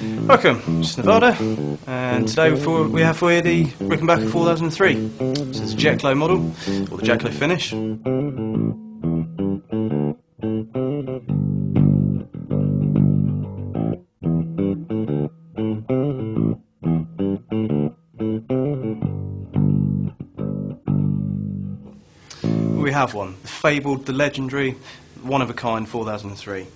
Welcome, it's Nevada, and today we have for you the Rickenbacker 4003. This is a jet glow model, or the jet glow finish. We have one, the fabled, the legendary, one-of-a-kind 4003.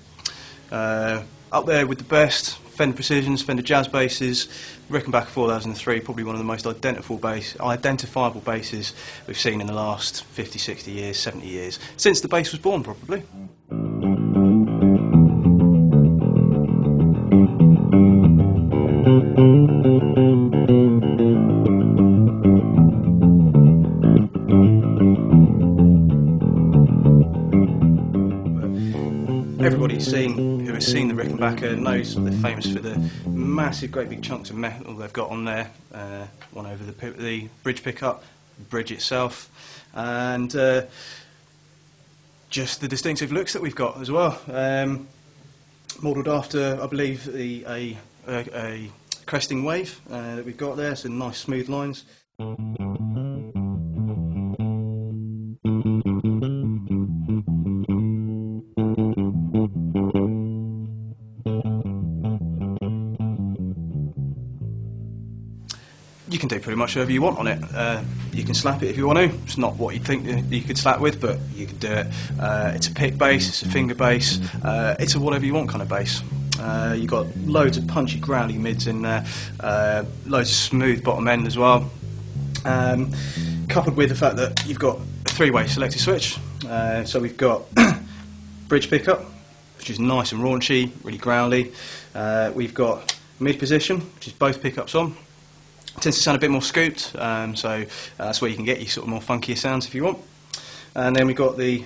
Up there with the best Fender Precisions, Fender Jazz basses, Rickenbacker 4003, probably one of the most identifiable basses we've seen in the last 50, 60 years, 70 years, since the bass was born probably. Everybody who has seen the Rickenbacker knows they're famous for the massive, great big chunks of metal they've got on there, one over the bridge pickup, the bridge itself, and just the distinctive looks that we've got as well. Modelled after, I believe, a cresting wave that we've got there, so nice smooth lines. You can do pretty much whatever you want on it. You can slap it if you want to. It's not what you'd think you could slap with, but you could do it. It's a pick bass, it's a finger bass, it's a whatever you want kind of bass. You've got loads of punchy, groundy mids in there, loads of smooth bottom end as well. Coupled with the fact that you've got a three-way selector switch. So we've got bridge pickup, which is nice and raunchy, really growly. We've got mid position, which is both pickups on. Tends to sound a bit more scooped, so that's where you can get your sort of more funkier sounds if you want. And then we've got the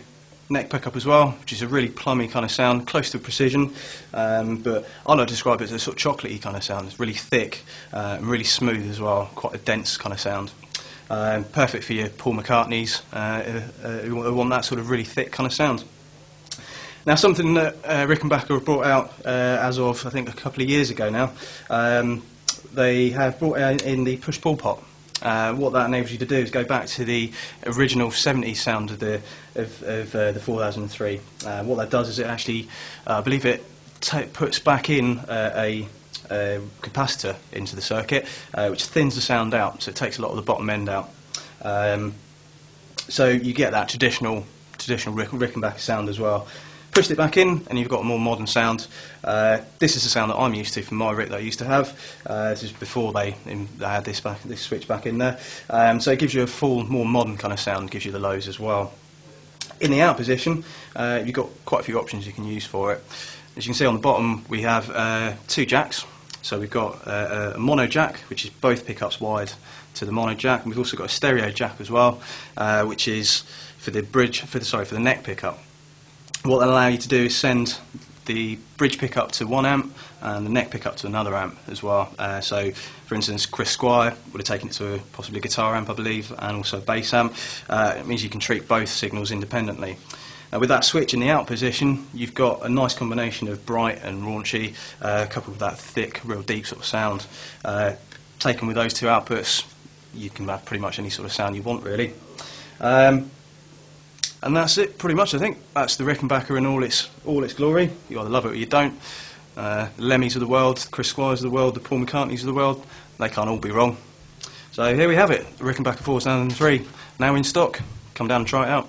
neck pickup as well, which is a really plummy kind of sound, close to precision, but I like to describe it as a sort of chocolatey kind of sound. It's really thick and really smooth as well, quite a dense kind of sound. Perfect for your Paul McCartneys who want that sort of really thick kind of sound. Now, something that Rickenbacker have brought out as of, I think, a couple of years ago now, they have brought in the push-pull pot. What that enables you to do is go back to the original 70s sound of the 4003. What that does is it actually, I believe it puts back in a capacitor into the circuit, which thins the sound out, so it takes a lot of the bottom end out. So you get that traditional Rickenbacker sound as well. Pushed it back in and you've got a more modern sound. This is the sound that I'm used to from my Rick that I used to have. This is before they had this switch back in there. So it gives you a full, more modern kind of sound, gives you the lows as well. In the out position, you've got quite a few options you can use for it. As you can see on the bottom, we have two jacks. So we've got a mono jack, which is both pickups wide to the mono jack, and we've also got a stereo jack as well, which is for the the neck pickup. What they'll allow you to do is send the bridge pickup to 1 amp and the neck pickup to another amp as well. So, for instance, Chris Squire would have taken it to possibly a guitar amp, I believe, and also a bass amp. It means you can treat both signals independently. With that switch in the out position, you've got a nice combination of bright and raunchy, coupled with that thick, real deep sort of sound. Taken with those two outputs, you can have pretty much any sort of sound you want, really. And that's it, pretty much. I think that's the Rickenbacker in all its glory. You either love it or you don't. The Lemmys of the world, the Chris Squires of the world, the Paul McCartneys of the world, they can't all be wrong. So here we have it, the Rickenbacker 4003, now in stock. Come down and try it out.